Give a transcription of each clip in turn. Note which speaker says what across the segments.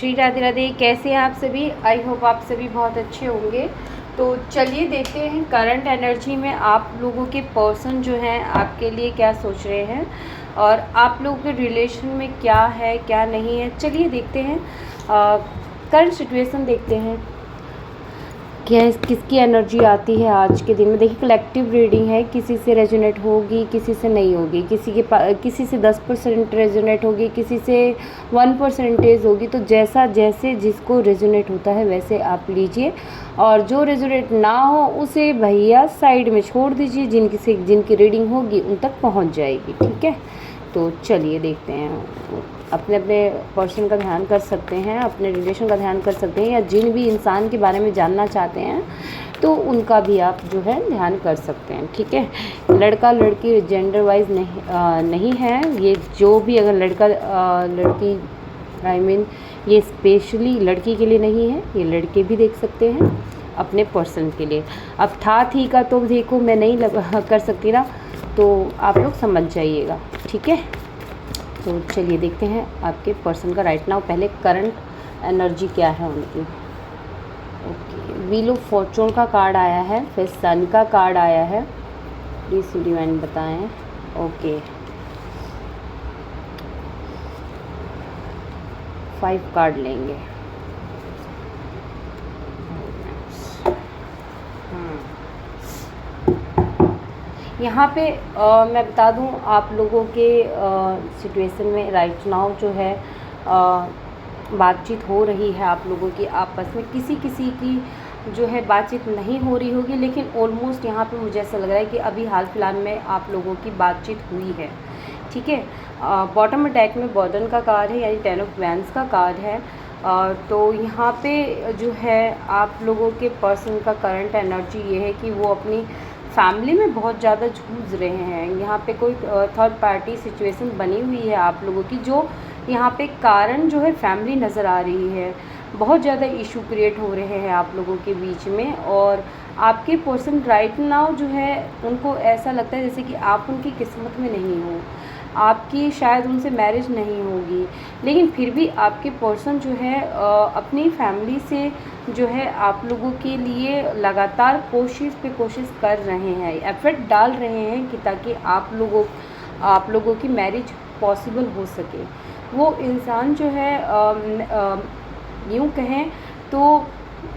Speaker 1: श्री राधे राधे। कैसे हैं आप सभी? आई होप आप सभी बहुत अच्छे होंगे। तो चलिए देखते हैं करंट एनर्जी में आप लोगों के पर्सन जो हैं आपके लिए क्या सोच रहे हैं और आप लोगों के रिलेशन में क्या है क्या नहीं है। चलिए देखते हैं करंट सिचुएशन देखते हैं क्या किसकी एनर्जी आती है आज के दिन में। देखिए कलेक्टिव रीडिंग है, किसी से रेजोनेट होगी किसी से नहीं होगी, किसी से 10% रेजोनेट होगी, किसी से 1% होगी। तो जैसे जिसको रेजोनेट होता है वैसे आप लीजिए और जो रेजोनेट ना हो उसे भैया साइड में छोड़ दीजिए। जिनकी रीडिंग होगी उन तक पहुंच जाएगी। ठीक है, तो चलिए देखते हैं। अपने अपने पर्सन का ध्यान कर सकते हैं, अपने रिलेशन का ध्यान कर सकते हैं, या जिन भी इंसान के बारे में जानना चाहते हैं तो उनका भी आप जो है ध्यान कर सकते हैं। ठीक है, लड़का लड़की जेंडर वाइज नहीं है ये। जो भी अगर लड़का लड़की ये स्पेशली लड़की के लिए नहीं है, ये लड़के भी देख सकते हैं अपने पर्सन के लिए। अब था थी का तो देखो मैं नहीं कर सकती ना, तो आप लोग समझ जाइएगा। ठीक है, तो चलिए देखते हैं आपके पर्सन का राइट नाउ पहले करंट एनर्जी क्या है उनकी। ओके, व्हील ऑफ फॉर्चून का कार्ड आया है, फिर सन का कार्ड आया है। प्लीज़ डिवाइन बताएं। ओके, 5 कार्ड लेंगे। यहाँ पे मैं बता दूँ आप लोगों के सिचुएशन में राइट नाउ जो है बातचीत हो रही है आप लोगों की आपस में। किसी की जो है बातचीत नहीं हो रही होगी, लेकिन ऑलमोस्ट यहाँ पे मुझे ऐसा लग रहा है कि अभी हाल फिलहाल में आप लोगों की बातचीत हुई है। ठीक है, बॉटम डेक में बर्डन का कार्ड है, यानी 10 ऑफ वैंड्स का कार्ड है। तो यहाँ पे जो है आप लोगों के पर्सन का करंट एनर्जी ये है कि वो अपनी फैमिली में बहुत ज़्यादा जूझ रहे हैं। यहाँ पे कोई थर्ड पार्टी सिचुएशन बनी हुई है आप लोगों की, जो यहाँ पे कारण जो है फैमिली नज़र आ रही है। बहुत ज़्यादा इशू क्रिएट हो रहे हैं आप लोगों के बीच में, और आपके पर्सन राइट नाउ जो है उनको ऐसा लगता है जैसे कि आप उनकी किस्मत में नहीं हो, आपकी शायद उनसे मैरिज नहीं होगी, लेकिन फिर भी आपके पर्सन जो है अपनी फैमिली से जो है आप लोगों के लिए लगातार कोशिश कर रहे हैं, एफर्ट डाल रहे हैं कि ताकि आप लोगों की मैरिज पॉसिबल हो सके। वो इंसान जो है यूँ कहें तो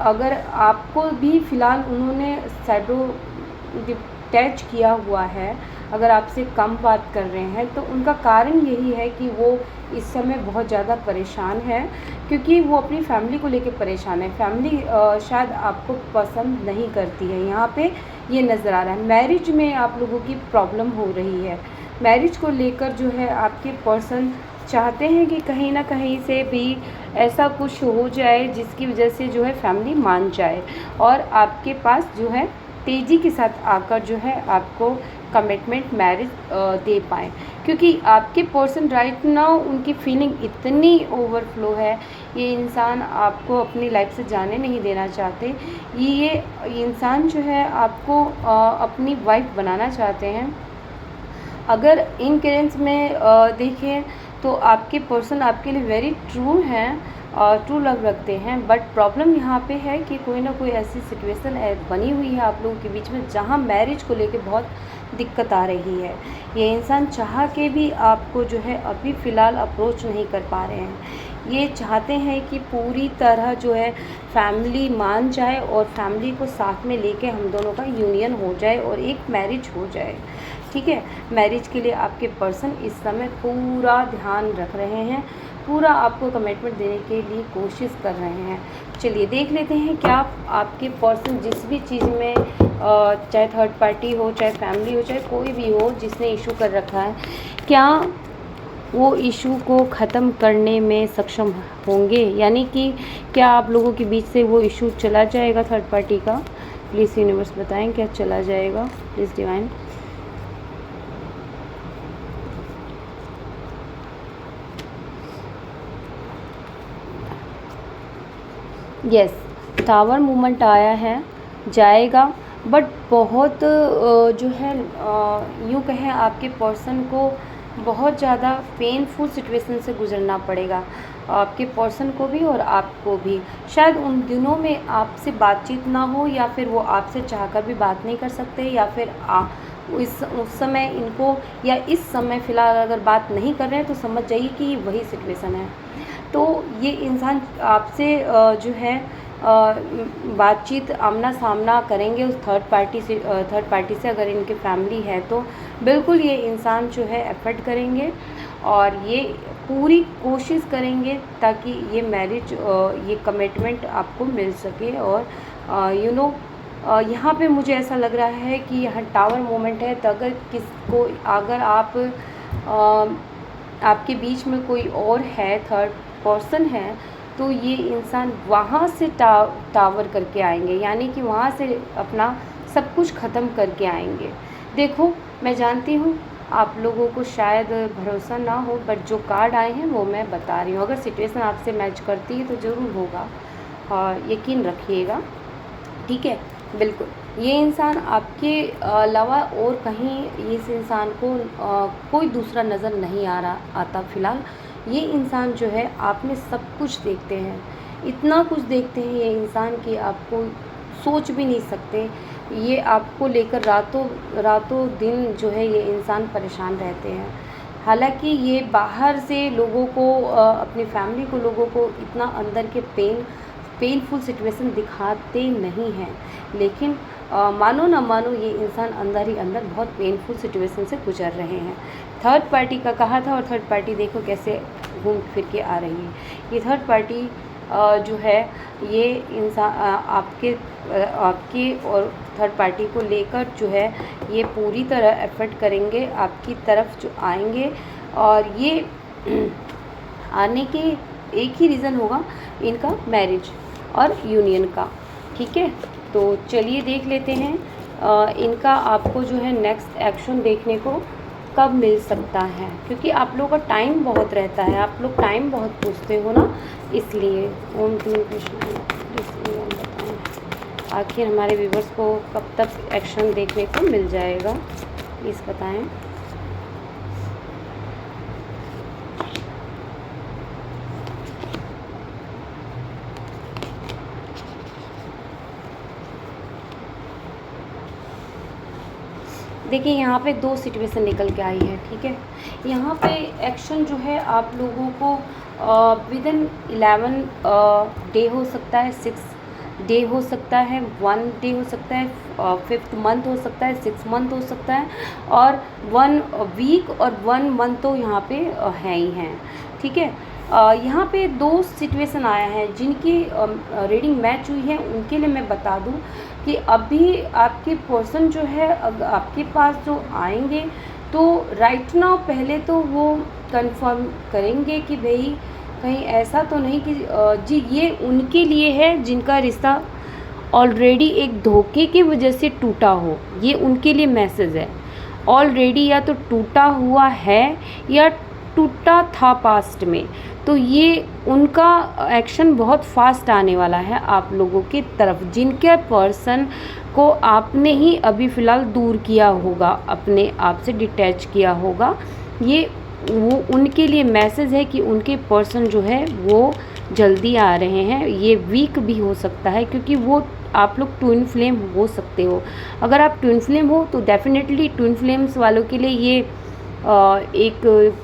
Speaker 1: अगर आपको भी फ़िलहाल उन्होंने शैडो टच किया हुआ है, अगर आपसे कम बात कर रहे हैं, तो उनका कारण यही है कि वो इस समय बहुत ज़्यादा परेशान है, क्योंकि वो अपनी फैमिली को लेकर परेशान है। फैमिली शायद आपको पसंद नहीं करती है, यहाँ पे ये नज़र आ रहा है। मैरिज में आप लोगों की प्रॉब्लम हो रही है। मैरिज को लेकर जो है आपके पर्सन चाहते हैं कि कहीं ना कहीं से भी ऐसा कुछ हो जाए जिसकी वजह से जो है फैमिली मान जाए और आपके पास जो है तेज़ी के साथ आकर जो है आपको कमिटमेंट मैरिज दे पाएँ, क्योंकि आपके पर्सन राइट नाउ उनकी फीलिंग इतनी ओवरफ्लो है। ये इंसान आपको अपनी लाइफ से जाने नहीं देना चाहते। ये इंसान जो है आपको अपनी वाइफ बनाना चाहते हैं। अगर इन केसेस में देखें तो आपके पर्सन आपके लिए वेरी ट्रू हैं और ट्रू लव रखते हैं, बट प्रॉब्लम यहाँ पे है कि कोई ना कोई ऐसी सिचुएशन बनी हुई है आप लोगों के बीच में जहाँ मैरिज को लेके बहुत दिक्कत आ रही है। ये इंसान चाह के भी आपको जो है अभी फ़िलहाल अप्रोच नहीं कर पा रहे हैं। ये चाहते हैं कि पूरी तरह जो है फैमिली मान जाए और फैमिली को साथ में लेके हम दोनों का यूनियन हो जाए और एक मैरिज हो जाए। ठीक है, मैरिज के लिए आपके पर्सन इस समय पूरा ध्यान रख रहे हैं, पूरा आपको कमिटमेंट देने के लिए कोशिश कर रहे हैं। चलिए देख लेते हैं क्या आपके पर्सन जिस भी चीज़ में चाहे थर्ड पार्टी हो, चाहे फैमिली हो, चाहे कोई भी हो जिसने इशू कर रखा है, क्या वो इशू को ख़त्म करने में सक्षम होंगे, यानी कि क्या आप लोगों के बीच से वो इशू चला जाएगा थर्ड पार्टी का। प्लीज़ यूनिवर्स बताएं क्या चला जाएगा। Please divine. Yes, tower movement आया है, जाएगा, बट बहुत जो है यूँ कहें आपके पर्सन को बहुत ज़्यादा पेनफुल सिचुएशन से गुजरना पड़ेगा। आपके पर्सन को भी और आपको भी। शायद उन दिनों में आपसे बातचीत ना हो, या फिर वो आपसे चाहकर भी बात नहीं कर सकते, या फिर उस समय इनको, या इस समय फ़िलहाल अगर बात नहीं कर रहे हैं तो समझ जाइए कि वही सिचुएशन है। तो ये इंसान आपसे जो है बातचीत आमना सामना करेंगे उस थर्ड पार्टी से, अगर इनके फैमिली है तो बिल्कुल ये इंसान जो है एफर्ट करेंगे और ये पूरी कोशिश करेंगे ताकि ये मैरिज, ये कमिटमेंट आपको मिल सके। और यहाँ पे मुझे ऐसा लग रहा है कि यहाँ टावर मोमेंट है, तो अगर आपके बीच में कोई और है, थर्ड पर्सन है, तो ये इंसान वहाँ से टावर करके आएंगे, यानी कि वहाँ से अपना सब कुछ ख़त्म करके आएंगे। देखो, मैं जानती हूँ आप लोगों को शायद भरोसा ना हो, बट जो कार्ड आए हैं वो मैं बता रही हूँ। अगर सिचुएशन आपसे मैच करती है तो ज़रूर होगा, और यकीन रखिएगा, ठीक है। बिल्कुल, ये इंसान आपके अलावा और कहीं इस इंसान को कोई दूसरा नज़र नहीं आता फ़िलहाल। ये इंसान जो है आप में सब कुछ देखते हैं, इतना कुछ देखते हैं ये इंसान कि आपको सोच भी नहीं सकते। ये आपको लेकर रातों दिन जो है ये इंसान परेशान रहते हैं। हालांकि ये बाहर से लोगों को, अपनी फैमिली को, लोगों को इतना अंदर के पेनफुल सिचुएशन दिखाते नहीं हैं, लेकिन मानो ना मानो ये इंसान अंदर ही अंदर बहुत पेनफुल सिचुएशन से गुजर रहे हैं। थर्ड पार्टी का कहा था, और थर्ड पार्टी देखो कैसे घूम फिर के आ रही है। ये थर्ड पार्टी जो है ये इंसान आपके और थर्ड पार्टी को लेकर जो है ये पूरी तरह एफर्ट करेंगे, आपकी तरफ जो आएंगे। और ये आने के एक ही रीज़न होगा, इनका मैरिज और यूनियन का, ठीक है। तो चलिए देख लेते हैं इनका आपको जो है नेक्स्ट एक्शन देखने को कब मिल सकता है, क्योंकि आप लोगों का टाइम बहुत रहता है, आप लोग टाइम बहुत पूछते हो ना, इसलिए। ओम क्लीम कृष्ण बताएं आखिर हमारे व्यूवर्स को कब तक एक्शन देखने को मिल जाएगा, प्लीज़ बताएं। देखिए, यहाँ पे 2 सिचुएशन निकल के आई है, ठीक है। यहाँ पे एक्शन जो है आप लोगों को विदिन 11 डे हो सकता है, 6 डे हो सकता है, 1 डे हो सकता है, 5th मंथ हो सकता है, 6 मंथ हो सकता है, और 1 वीक और 1 मंथ तो यहाँ पे है ही हैं, ठीक है। यहाँ पे 2 सिचुएशन आया है जिनकी रीडिंग मैच हुई है, उनके लिए मैं बता दूँ कि अभी आपके पर्सन जो है आपके पास जो आएंगे, तो राइट नाउ पहले तो वो कंफर्म करेंगे कि भाई कहीं ऐसा तो नहीं कि जी ये उनके लिए है जिनका रिश्ता ऑलरेडी एक धोखे की वजह से टूटा हो। ये उनके लिए मैसेज है, ऑलरेडी या तो टूटा हुआ है या टूटा था पास्ट में। तो ये उनका एक्शन बहुत फास्ट आने वाला है आप लोगों की तरफ, जिनके पर्सन को आपने ही अभी फ़िलहाल दूर किया होगा, अपने आप से डिटैच किया होगा। ये वो उनके लिए मैसेज है कि उनके पर्सन जो है वो जल्दी आ रहे हैं। ये वीक भी हो सकता है, क्योंकि वो आप लोग ट्विन फ्लेम हो सकते हो। अगर आप ट्विन फ्लेम हो तो डेफिनेटली ट्विन फ्लेम्स वालों के लिए ये एक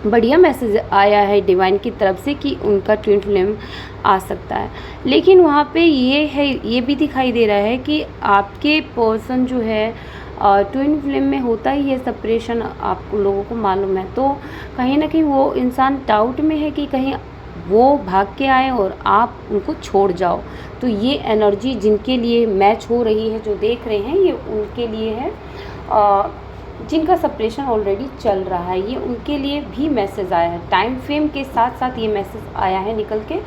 Speaker 1: बढ़िया मैसेज आया है डिवाइन की तरफ से कि उनका ट्विन फ्लेम आ सकता है। लेकिन वहाँ पे ये भी दिखाई दे रहा है कि आपके पर्सन जो है ट्विन फ्लेम में होता ही है सेपरेशन, आप लोगों को मालूम है। तो कहीं ना कहीं वो इंसान डाउट में है कि कहीं वो भाग के आए और आप उनको छोड़ जाओ। तो ये एनर्जी जिनके लिए मैच हो रही है, जो देख रहे हैं, ये उनके लिए है। जिनका सेपरेशन ऑलरेडी चल रहा है, ये उनके लिए भी मैसेज आया है। टाइम फ्रेम के साथ साथ ये मैसेज आया है निकल के।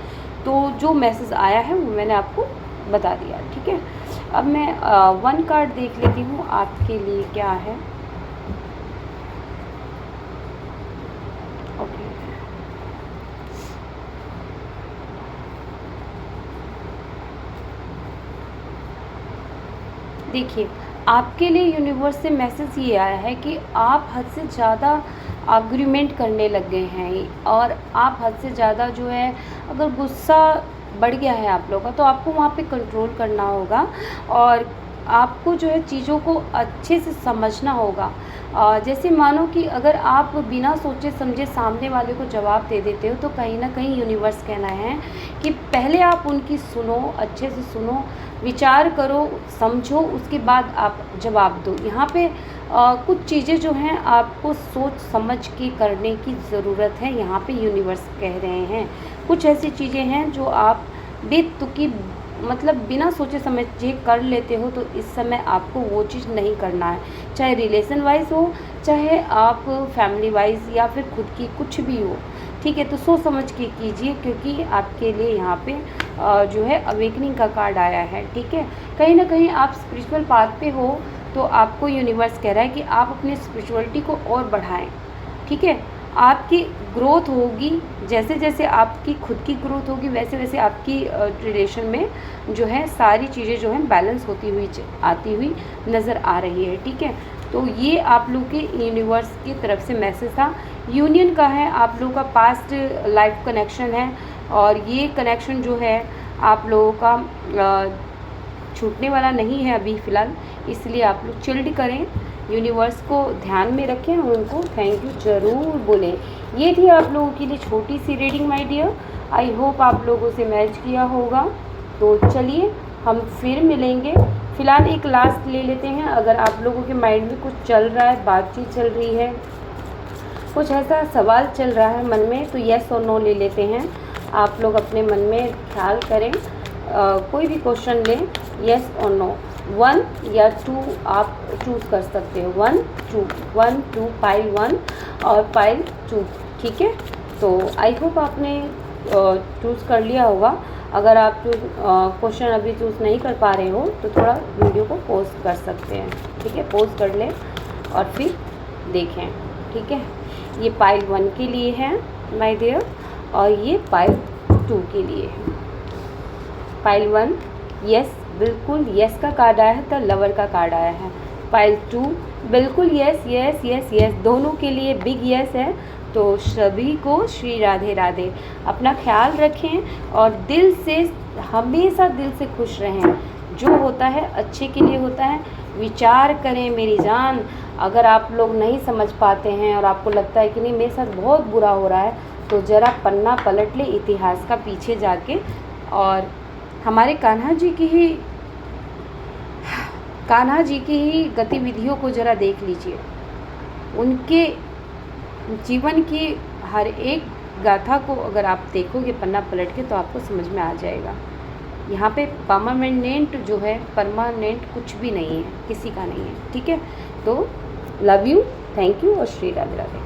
Speaker 1: तो जो मैसेज आया है वो मैंने आपको बता दिया, ठीक है। अब मैं 1 कार्ड देख लेती हूँ आपके लिए क्या है। ओके, देखिए, आपके लिए यूनिवर्स से मैसेज ये आया है कि आप हद से ज़्यादा आर्ग्यूमेंट करने लग गए हैं और आप हद से ज़्यादा जो है, अगर गुस्सा बढ़ गया है आप लोगों का, तो आपको वहाँ पे कंट्रोल करना होगा और आपको जो है चीज़ों को अच्छे से समझना होगा। जैसे मानो कि अगर आप बिना सोचे समझे सामने वाले को जवाब दे देते हो, तो कहीं ना कहीं यूनिवर्स कहना है कि पहले आप उनकी सुनो, अच्छे से सुनो, विचार करो, समझो, उसके बाद आप जवाब दो। यहाँ पे कुछ चीज़ें जो हैं आपको सोच समझ के करने की ज़रूरत है, यहाँ पे यूनिवर्स कह रहे हैं। कुछ ऐसी चीज़ें हैं जो आप बेतुकी मतलब बिना सोचे समझे कर लेते हो, तो इस समय आपको वो चीज़ नहीं करना है, चाहे रिलेशन वाइज हो, चाहे आप फैमिली वाइज या फिर खुद की कुछ भी हो। ठीक है, तो सोच समझ के कीजिए, क्योंकि आपके लिए यहाँ पे जो है अवेकनिंग का कार्ड आया है। ठीक है, कहीं ना कहीं आप स्पिरिचुअल पाथ पे हो, तो आपको यूनिवर्स कह रहा है कि आप अपनी स्पिरिचुअलिटी को और बढ़ाएं। ठीक है, आपकी ग्रोथ होगी, जैसे जैसे आपकी खुद की ग्रोथ होगी, वैसे वैसे आपकी रिलेशन में जो है सारी चीज़ें जो हैं बैलेंस होती हुई आती हुई नज़र आ रही है। ठीक है, तो ये आप लोग के यूनिवर्स की तरफ से मैसेज था। यूनियन का है, आप लोगों का पास्ट लाइफ कनेक्शन है और ये कनेक्शन जो है आप लोगों का छूटने वाला नहीं है अभी फ़िलहाल, इसलिए आप लोग चिल्ड करें, यूनिवर्स को ध्यान में रखें और उनको थैंक यू ज़रूर बोलें। ये थी आप लोगों के लिए छोटी सी reading my dear. I hope आप लोगों से मैच किया होगा। तो चलिए हम फिर मिलेंगे। फ़िलहाल एक लास्ट ले लेते हैं। अगर आप लोगों के माइंड में कुछ चल रहा है, बातचीत चल रही है, कुछ ऐसा सवाल चल रहा है मन में, तो येस और नो ले लेते हैं। आप लोग अपने मन में ख्याल करें, कोई भी क्वेश्चन लें, येस और नो, 1 या 2 आप चूज़ कर सकते हो। 1 2 पाइल 1 और पाइल 2। ठीक है, तो आई होप आपने चूज़ कर लिया होगा। अगर आप क्वेश्चन अभी चूज़ नहीं कर पा रहे हो, तो थोड़ा वीडियो को पॉज कर सकते हैं। ठीक है, पॉज कर लें और फिर देखें। ठीक है, ये पाइल 1 के लिए है माय डियर और ये पाइल 2 के लिए है। पाइल 1 यस, बिल्कुल यस का कार्ड आया है, तो लवर का कार्ड आया है। पाइल 2 बिल्कुल यस यस यस यस, दोनों के लिए बिग यस है। तो सभी को श्री राधे राधे। अपना ख्याल रखें और दिल से, हमेशा दिल से खुश रहें। जो होता है अच्छे के लिए होता है। विचार करें मेरी जान। अगर आप लोग नहीं समझ पाते हैं और आपको लगता है कि नहीं मेरे साथ बहुत बुरा हो रहा है, तो ज़रा पन्ना पलट ले इतिहास का पीछे जाके और हमारे कान्हा जी की ही गतिविधियों को ज़रा देख लीजिए। उनके जीवन की हर एक गाथा को अगर आप देखोगे पन्ना पलट के, तो आपको समझ में आ जाएगा। यहाँ पे परमानेंट जो है, परमानेंट कुछ भी नहीं है, किसी का नहीं है। ठीक है, तो लव यू, थैंक यू और श्री राधे राधे।